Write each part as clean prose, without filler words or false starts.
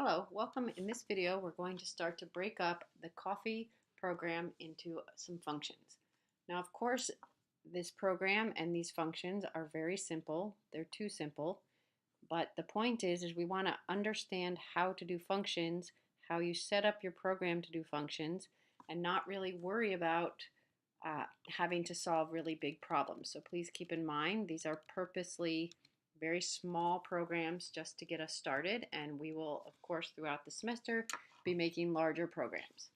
Hello, welcome. In this video, we're going to start to break up the coffee program into some functions. Now, of course, this program and these functions are very simple. They're too simple, but the point is we want to understand how to do functions, how you set up your program to do functions, and not really worry about having to solve really big problems. So please keep in mind, these are purposely very small programs just to get us started, and we will, of course, throughout the semester be making larger programs.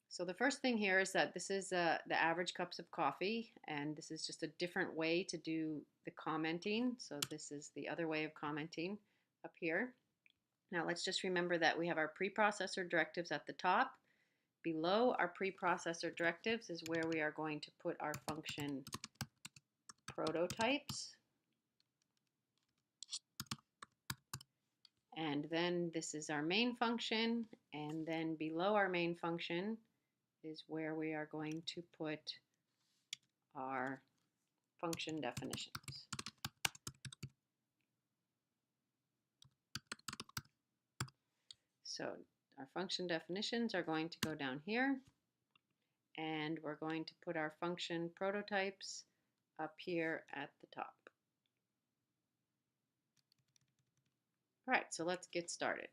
So the first thing here is that this is the average cups of coffee, and this is just a different way to do the commenting. So this is the other way of commenting up here. Now let's just remember that we have our preprocessor directives at the top. Below our preprocessor directives is where we are going to put our function prototypes. And then this is our main function, and then below our main function is where we are going to put our function definitions. So our function definitions are going to go down here, and we're going to put our function prototypes up here at the top. All right, so let's get started.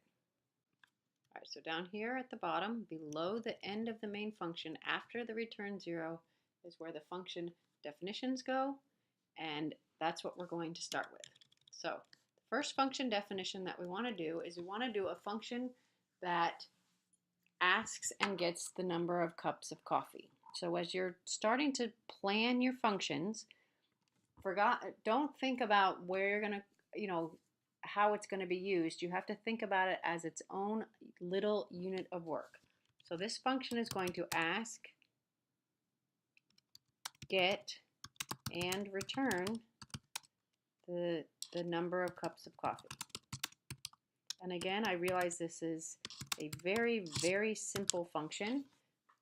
All right, so down here at the bottom, below the end of the main function, after the return 0, is where the function definitions go, and that's what we're going to start with. So the first function definition that we want to do is we want to do a function that asks and gets the number of cups of coffee. So as you're starting to plan your functions, don't think about where you're going to, how it's going to be used. You have to think about it as its own little unit of work. So this function is going to ask, get, and return the number of cups of coffee. And again, I realize this is a very, very simple function,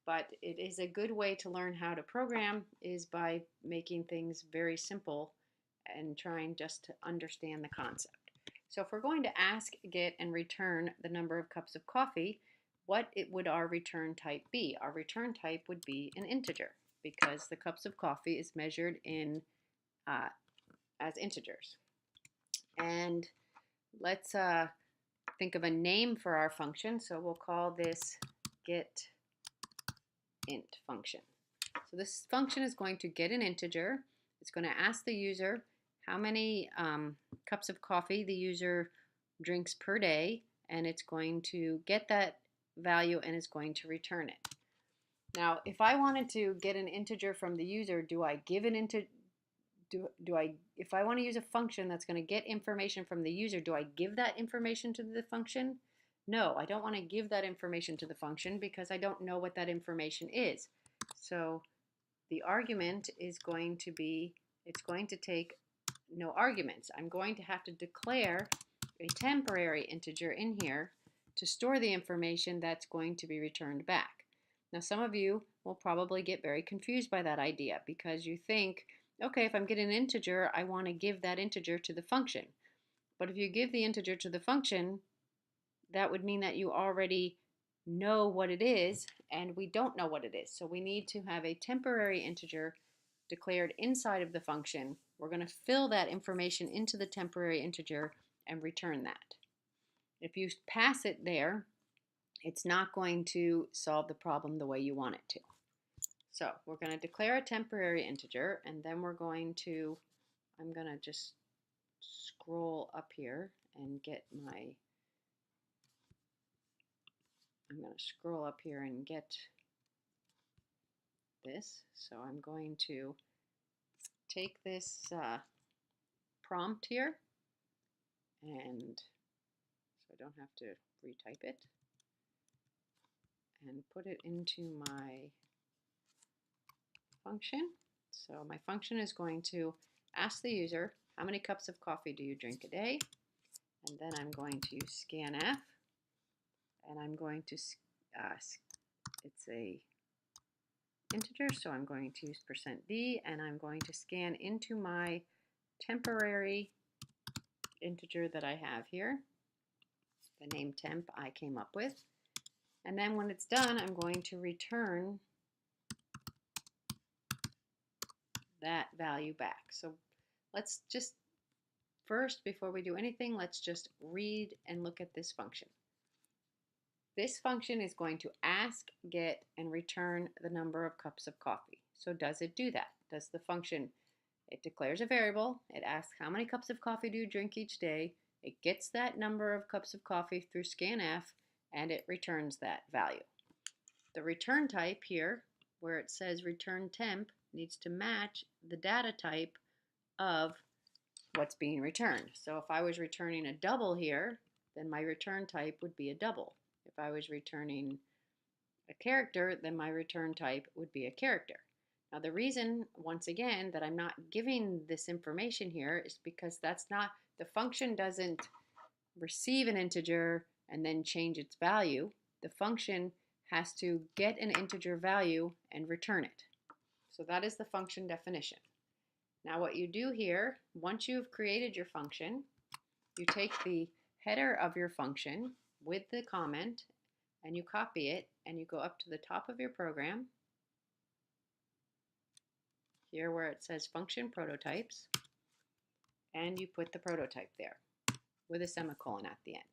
but it is a good way to learn how to program is by making things very simple and trying just to understand the concept. So if we're going to ask, get, and return the number of cups of coffee, what would our return type be? Our return type would be an integer because the cups of coffee is measured in as integers. And let's think of a name for our function. So we'll call this get int function. So this function is going to get an integer. It's going to ask the user how many cups of coffee the user drinks per day, and it's going to get that value and it's going to return it. Now, if I wanted to get an integer from the user, do I give an integer? If I want to use a function that's going to get information from the user, do I give that information to the function? No, I don't want to give that information to the function because I don't know what that information is. So the argument is going to be, it's going to take no arguments. I'm going to have to declare a temporary integer in here to store the information that's going to be returned back. Now, some of you will probably get very confused by that idea because you think, okay, if I'm getting an integer, I want to give that integer to the function. But if you give the integer to the function, that would mean that you already know what it is, and we don't know what it is. So we need to have a temporary integer declared inside of the function. We're going to fill that information into the temporary integer and return that. If you pass it there, it's not going to solve the problem the way you want it to. So we're going to declare a temporary integer, and then we're going to, I'm going to just scroll up here and get my, I'm going to scroll up here and get this. So I'm going to take this prompt here, and so I don't have to retype it, and put it into my function. So my function is going to ask the user, how many cups of coffee do you drink a day? And then I'm going to use scanf, and I'm going to, it's a integer, so I'm going to use %d, and I'm going to scan into my temporary integer that I have here. the name temp I came up with. And then when it's done, I'm going to return that value back. So let's just first, before we do anything, let's just read and look at this function. This function is going to ask, get, and return the number of cups of coffee. So does it do that? Does the function, it declares a variable, it asks how many cups of coffee do you drink each day, it gets that number of cups of coffee through scanf, and it returns that value. The return type here, where it says return temp, needs to match the data type of what's being returned. So if I was returning a double here, then my return type would be a double. If I was returning a character, then my return type would be a character. Now the reason, once again, that I'm not giving this information here is because that's not, the function doesn't receive an integer and then change its value. The function has to get an integer value and return it. So that is the function definition. Now what you do here, once you've created your function, you take the header of your function with the comment and you copy it and you go up to the top of your program, here where it says function prototypes, and you put the prototype there with a semicolon at the end.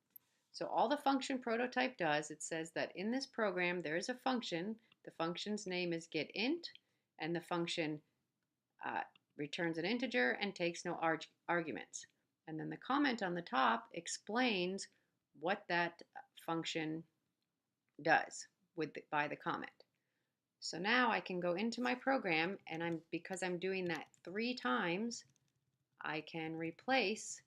So all the function prototype does, it says that in this program there is a function, the function's name is getInt, and the function returns an integer and takes no arguments. And then the comment on the top explains what that function does by the comment. So now I can go into my program, and because I'm doing that 3 times, I can replace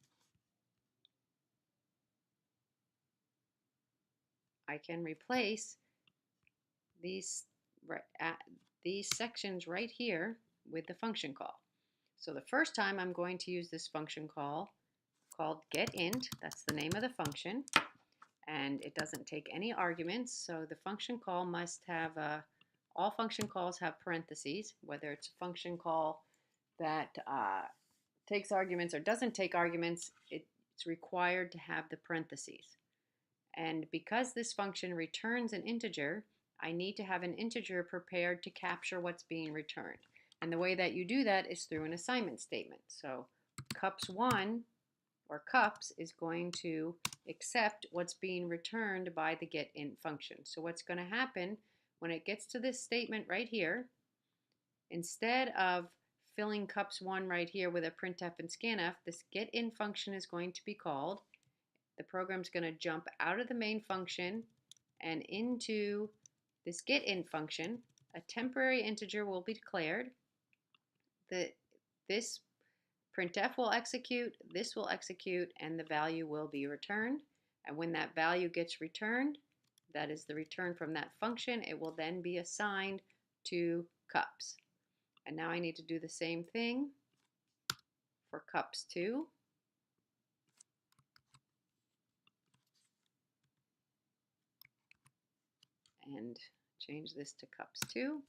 these sections right here with the function call. So the first time I'm going to use this function call called getInt, that's the name of the function, and it doesn't take any arguments, so the function call must have, all function calls have parentheses, whether it's a function call that takes arguments or doesn't take arguments, it's required to have the parentheses. And because this function returns an integer, I need to have an integer prepared to capture what's being returned. And the way that you do that is through an assignment statement. So cups1 or cups is going to accept what's being returned by the getInt function. So what's going to happen when it gets to this statement right here, instead of filling cups1 right here with a printf and scanf, this getInt function is going to be called. The program's going to jump out of the main function and into this getInt function. A temporary integer will be declared. This printf will execute, this will execute, and the value will be returned. And when that value gets returned, that is the return from that function, it will then be assigned to cups. And now I need to do the same thing for cups2. And change this to cups2.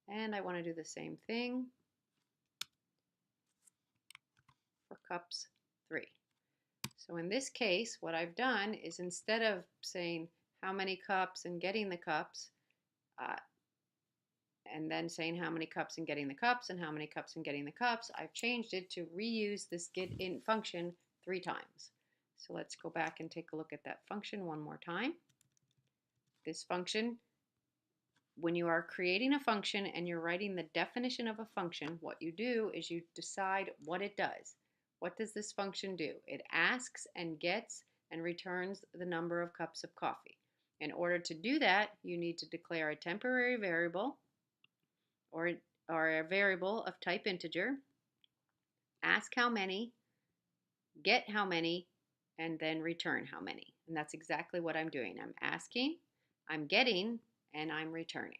And I want to do the same thing for cups3. So in this case, what I've done is instead of saying how many cups and getting the cups, and then saying how many cups and getting the cups and how many cups and getting the cups, I've changed it to reuse this getInt function 3 times. So let's go back and take a look at that function one more time. This function, when you are creating a function and you're writing the definition of a function, what you do is you decide what it does. What does this function do? It asks and gets and returns the number of cups of coffee. In order to do that, you need to declare a temporary variable or a variable of type integer, ask how many, get how many, and then return how many. And that's exactly what I'm doing. I'm asking, I'm getting, and I'm returning.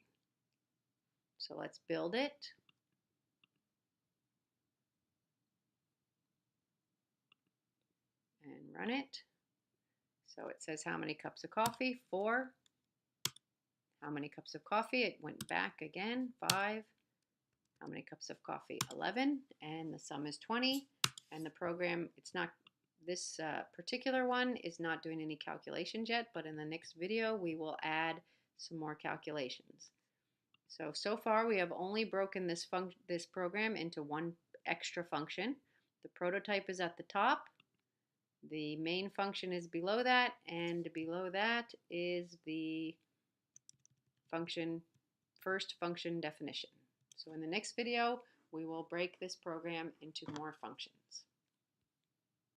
So let's build it. And run it. So it says how many cups of coffee? 4. How many cups of coffee? It went back again. 5. How many cups of coffee? 11. And the sum is 20. And the program, this particular one is not doing any calculations yet, but in the next video we will add some more calculations. So far we have only broken this program into one extra function. The prototype is at the top, the main function is below that, and below that is the first function definition. So in the next video we will break this program into more functions.